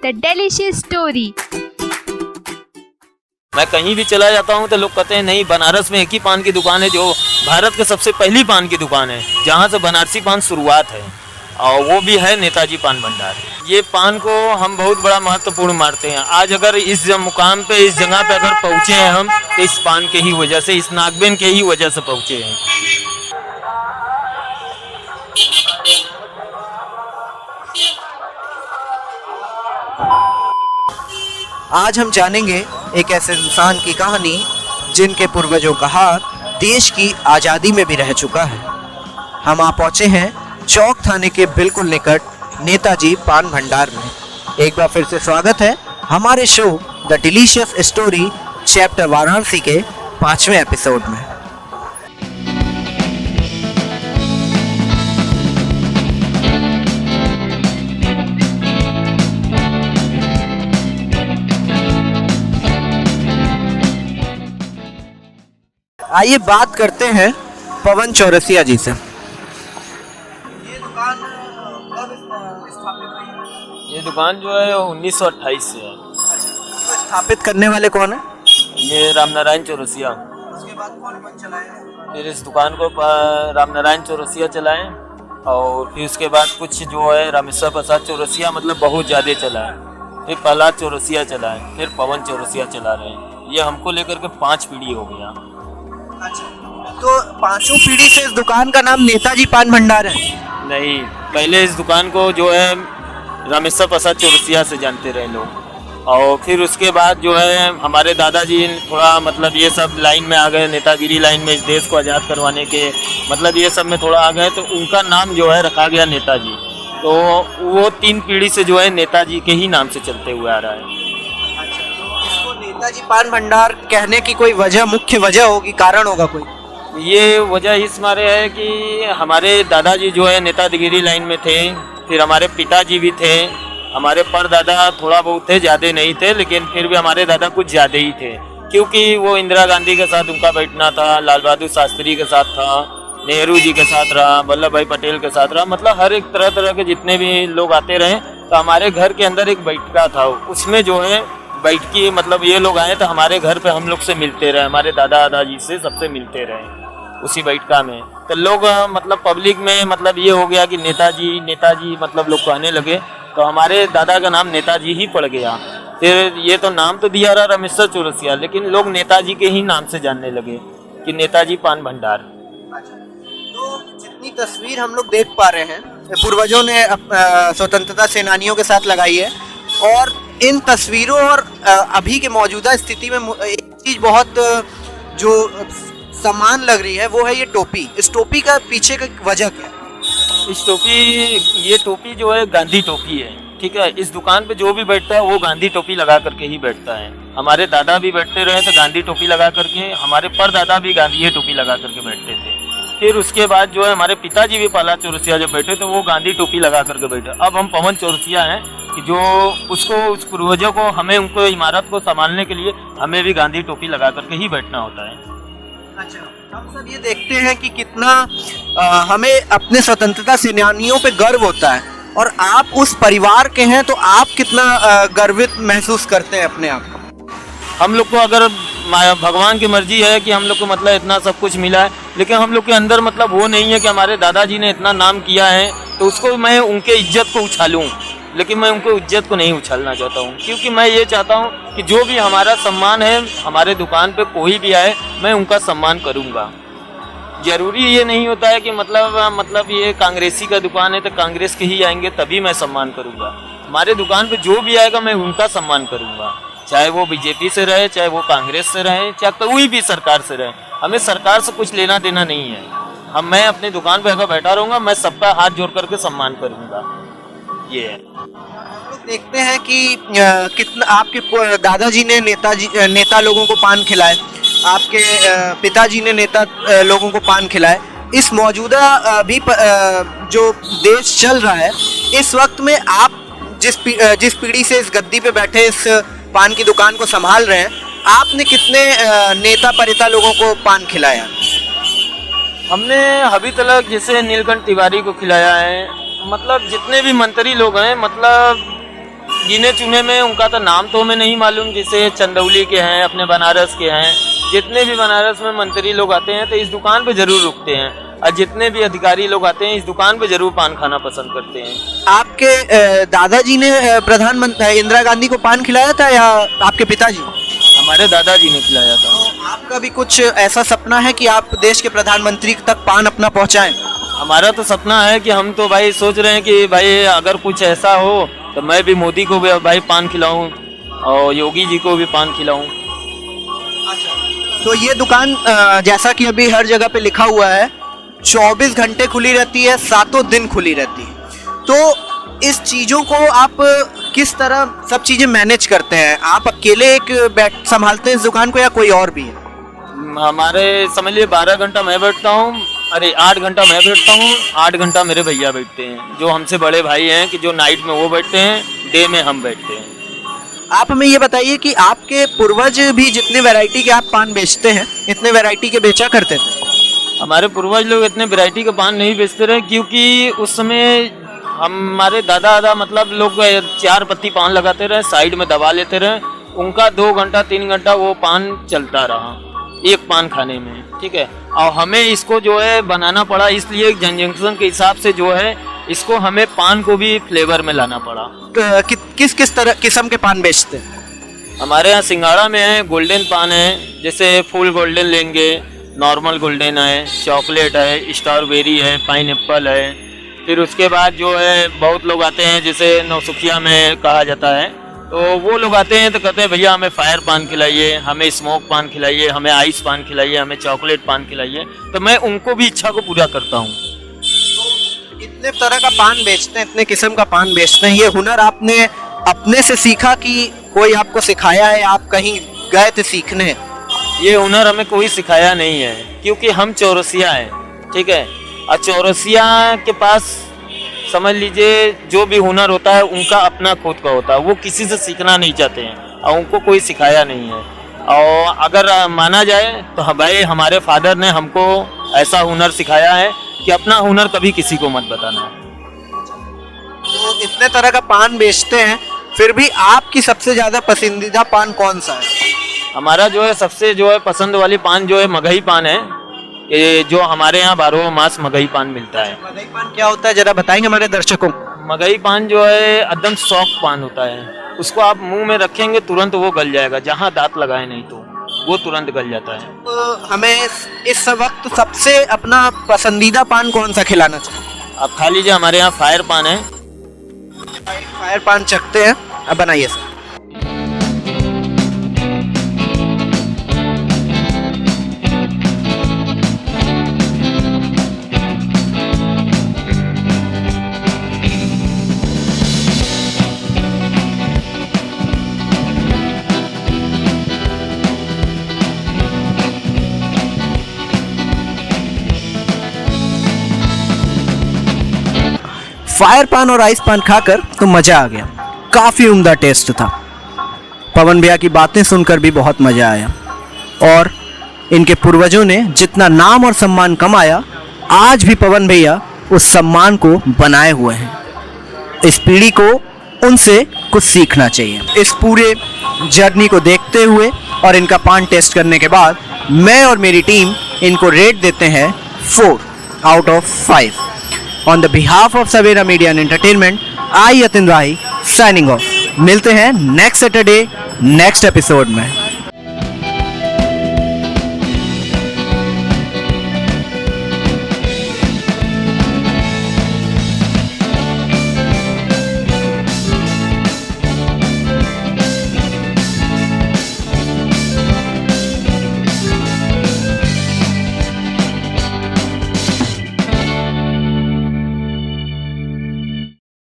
The delicious story. मैं कहीं भी चला जाता हूँ तो लोग कहते हैं नहीं, बनारस में एक ही पान की दुकान है जो भारत की सबसे पहली पान की दुकान है, जहाँ से बनारसी पान शुरुआत है, और वो भी है नेताजी पान भंडार। ये पान को हम बहुत बड़ा महत्वपूर्ण मानते हैं। आज अगर इस मुकाम पे, इस जगह पे अगर पहुँचे हैं हम, तो इस पान के ही वजह से, इस नागबेन के ही वजह से पहुँचे हैं। आज हम जानेंगे एक ऐसे इंसान की कहानी जिनके पूर्वजों का हाथ देश की आज़ादी में भी रह चुका है। हम आ पहुँचे हैं चौक थाने के बिल्कुल निकट नेताजी पान भंडार में। एक बार फिर से स्वागत है हमारे show the delicious story chapter Varanasi के 5वें एपिसोड में। आइए बात करते हैं पवन चौरसिया जी से। ये दुकान कब स्थापित हुई? ये दुकान जो है 1928 से है। तो स्थापित करने वाले कौन है? ये रामनारायण चौरसिया। उसके बाद कौन कौन चलाए? फिर इस दुकान को रामनारायण चौरसिया चलाएं, और फिर उसके बाद कुछ जो है रामेश्वर प्रसाद चौरसिया, मतलब बहुत ज़्यादा चलाए। फिर प्रहलाद चौरसिया चलाए, फिर पवन चौरसिया चला रहे हैं। ये हमको लेकर के 5 पीढ़ी हो गया। अच्छा, तो 5वीं पीढ़ी से इस दुकान का नाम नेताजी पान भंडार है? नहीं, पहले इस दुकान को जो है रामेश्वर प्रसाद चौरसिया से जानते रहे लोग, और फिर उसके बाद जो है हमारे दादाजी थोड़ा मतलब ये सब लाइन में आ गए, नेतागिरी लाइन में, इस देश को आज़ाद करवाने के मतलब ये सब में थोड़ा आ गए, तो उनका नाम जो है रखा गया नेताजी। तो वो 3 पीढ़ी से जो है नेताजी के ही नाम से चलते हुए आ रहा है। नेताजी पान भंडार कहने की कोई वजह, मुख्य वजह होगी, कारण होगा कोई? ये वजह इस मारे है कि हमारे दादाजी जो है नेतागिरी लाइन में थे, फिर हमारे पिताजी भी थे, हमारे परदादा थोड़ा बहुत थे, ज़्यादा नहीं थे, लेकिन फिर भी हमारे दादा कुछ ज़्यादा ही थे, क्योंकि वो इंदिरा गांधी के साथ उनका बैठना था, लाल बहादुर शास्त्री के साथ था, नेहरू जी के साथ रहा, वल्लभ भाई पटेल के साथ रहा, मतलब हर एक तरह तरह के जितने भी लोग आते रहे। तो हमारे घर के अंदर एक बैठका था, उसमें जो है बैठकी, मतलब ये लोग आए तो हमारे घर पे हम लोग से मिलते रहे, हमारे दादा दादाजी से सबसे मिलते रहे उसी बैठका में। तो लोग मतलब पब्लिक में मतलब ये हो गया कि नेताजी नेताजी मतलब लोग कहने लगे, तो हमारे दादा का नाम नेताजी ही पड़ गया। फिर ये तो नाम तो दिया रहा रामेश्वर चौरसिया, लेकिन लोग नेताजी के ही नाम से जानने लगे कि नेताजी पान भंडार। तो जितनी तस्वीर हम लोग देख पा रहे हैं पूर्वजों ने स्वतंत्रता सेनानियों के साथ लगाई है, और इन तस्वीरों और अभी के मौजूदा स्थिति में एक चीज़ बहुत जो समान लग रही है वो है ये टोपी। इस टोपी का पीछे का वजह क्या है? ये टोपी जो है गांधी टोपी है, ठीक है। इस दुकान पे जो भी बैठता है वो गांधी टोपी लगा करके ही बैठता है। हमारे दादा भी बैठते रहे तो गांधी टोपी लगा करके, हमारे परदादा भी गांधी टोपी लगा करके बैठते थे। फिर उसके बाद जो है हमारे पिताजी भी प्रहलाद चौरसिया जब बैठे तो वो गांधी टोपी लगा करके बैठे। अब हम पवन चौरसिया हैं कि जो उसको, उस पूर्वजों को, हमें उनको इमारत को संभालने के लिए हमें भी गांधी टोपी लगा करके ही बैठना होता है। अच्छा, हम सब ये देखते हैं कि कितना हमें अपने स्वतंत्रता सेनानियों पे गर्व होता है, और आप उस परिवार के हैं तो आप कितना गर्वित महसूस करते हैं अपने आप को? हम लोग को अगर भगवान की मर्जी है कि हम लोग को मतलब इतना सब कुछ मिला है, लेकिन हम लोग के अंदर मतलब वो नहीं है कि हमारे दादाजी ने इतना नाम किया है तो उसको मैं उनके इज्जत को उछालूं, लेकिन मैं उनको इज्जत को नहीं उछालना चाहता हूँ, क्योंकि मैं ये चाहता हूँ कि जो भी हमारा सम्मान है, हमारे दुकान पे कोई भी आए मैं उनका सम्मान करूँगा। जरूरी ये नहीं होता है कि मतलब ये कांग्रेसी का दुकान है तो कांग्रेस के ही आएंगे तभी मैं सम्मान करूँगा। हमारे दुकान पे जो भी आएगा मैं उनका सम्मान करूँगा, चाहे वो बीजेपी से रहे, चाहे वो कांग्रेस से रहे, चाहे कोई भी सरकार से रहे। हमें सरकार से कुछ लेना देना नहीं है। मैं अपनी दुकान पे अगर बैठा रहूँगा, मैं सबका हाथ जोड़ करके सम्मान करूँगा। ये है। हम लोग देखते हैं कि कितना आपके दादाजी ने नेता लोगों को पान खिलाए, आपके पिताजी ने नेता लोगों को पान खिलाए। इस मौजूदा भी जो देश चल रहा है, इस वक्त में आप जिस पीढ़ी से इस गद्दी पे बैठे इस पान की दुकान को संभाल रहे हैं, आपने कितने नेता परिता लोगों को पान खिलाया? हमने अभी तक जैसे नीलकंठ तिवारी को खिलाया है, मतलब जितने भी मंत्री लोग हैं, मतलब गिने चुने में उनका तो नाम तो हमें नहीं मालूम, जैसे चंदौली के हैं, अपने बनारस के हैं, जितने भी बनारस में मंत्री लोग आते हैं तो इस दुकान पे जरूर रुकते हैं, और जितने भी अधिकारी लोग आते हैं इस दुकान पे जरूर पान खाना पसंद करते हैं। आपके दादाजी ने प्रधानमंत्री इंदिरा गांधी को पान खिलाया था या आपके पिताजी? हमारे दादाजी ने खिलाया था। आपका भी कुछ ऐसा सपना है कि आप देश के प्रधानमंत्री तक पान अपना पहुंचाएं? हमारा तो सपना है कि हम तो भाई सोच रहे हैं कि भाई अगर कुछ ऐसा हो तो मैं भी मोदी को भी भाई पान खिलाऊं और योगी जी को भी पान खिलाऊं। तो ये दुकान जैसा कि अभी हर जगह पे लिखा हुआ है 24 घंटे खुली रहती है, 7 दिन खुली रहती है। तो इस चीज़ों को आप किस तरह सब चीज़ें मैनेज करते हैं? आप अकेले एक संभालते हैं इस दुकान को या कोई और भी है? हमारे समझ लिए 12 घंटा मैं बैठता हूँ, अरे 8 घंटा मैं बैठता हूँ, 8 घंटा मेरे भैया बैठते हैं, जो हमसे बड़े भाई हैं कि जो नाइट में वो बैठते हैं, डे में हम बैठते हैं। आप हमें ये बताइए कि आपके पूर्वज भी जितने वैरायटी के आप पान बेचते हैं, इतने वैरायटी के बेचा करते थे? हमारे पूर्वज लोग इतने वैरायटी के पान नहीं बेचते रहे, क्योंकि उस समय हमारे दादा मतलब लोग 4 पत्ती पान लगाते रहे, साइड में दबा लेते रहे, उनका 2 घंटा 3 घंटा वो पान चलता रहा एक पान खाने में, ठीक है। और हमें इसको जो है बनाना पड़ा, इसलिए जनजंक्शन के हिसाब से जो है इसको हमें पान को भी फ्लेवर में लाना पड़ा। किस तरह किस्म के पान बेचते हैं? हमारे यहाँ सिंगाड़ा में है, गोल्डन पान है, जैसे फुल गोल्डन लेंगे, नॉर्मल गोल्डन है, चॉकलेट है, स्ट्रॉबेरी है, पाइनएप्पल है। फिर उसके बाद जो है बहुत लोग आते हैं, जैसे नौसुखिया में कहा जाता है, तो वो लोग आते हैं तो कहते हैं भैया हमें फायर पान खिलाइए, हमें स्मोक पान खिलाइए, हमें आइस पान खिलाइए, हमें चॉकलेट पान खिलाइए। तो मैं उनको भी इच्छा को पूरा करता हूँ। इतने तरह का पान बेचते हैं, इतने किस्म का पान बेचते हैं, ये हुनर आपने अपने से सीखा कि कोई आपको सिखाया है, आप कहीं गए थे सीखने? ये हुनर हमें कोई सिखाया नहीं है, क्योंकि हम चौरसिया हैं, ठीक है। और चौरसिया के पास समझ लीजिए जो भी हुनर होता है उनका अपना खुद का होता है, वो किसी से सीखना नहीं चाहते हैं और उनको कोई सिखाया नहीं है। और अगर माना जाए तो भाई हमारे फादर ने हमको ऐसा हुनर सिखाया है कि अपना हुनर कभी किसी को मत बताना। तो इतने तरह का पान बेचते हैं, फिर भी आपकी सबसे ज़्यादा पसंदीदा पान कौन सा है? हमारा जो है सबसे जो है पसंद वाली पान जो है मगही पान है, ये जो हमारे यहाँ 12 मास मगही पान मिलता है। मगही पान क्या होता है, जरा बताएंगे हमारे दर्शकों? मगही पान जो है एकदम सॉफ्ट पान होता है, उसको आप मुंह में रखेंगे तुरंत वो गल जाएगा, जहाँ दांत लगाए नहीं तो वो तुरंत गल जाता है। तो हमें इस वक्त सबसे अपना पसंदीदा पान कौन सा खिलाना चाहिए? आप खा लीजिए, हमारे यहाँ फायर पान है। फायर पान चखते हैं, अब बनाइए सर। फायर पान और आइस पान खाकर तो मजा आ गया, काफी उम्दा टेस्ट था। पवन भैया की बातें सुनकर भी बहुत मजा आया, और इनके पूर्वजों ने जितना नाम और सम्मान कमाया, आज भी पवन भैया उस सम्मान को बनाए हुए हैं। इस पीढ़ी को उनसे कुछ सीखना चाहिए। इस पूरे जर्नी को देखते हुए और इनका पान टेस्ट करने के बाद मैं और मेरी टीम इनको रेट देते हैं 4 out of 5। On the behalf of Savera Media and Entertainment, I Yatin Rahi signing off। मिलते हैं नेक्स्ट सैटरडे नेक्स्ट एपिसोड में।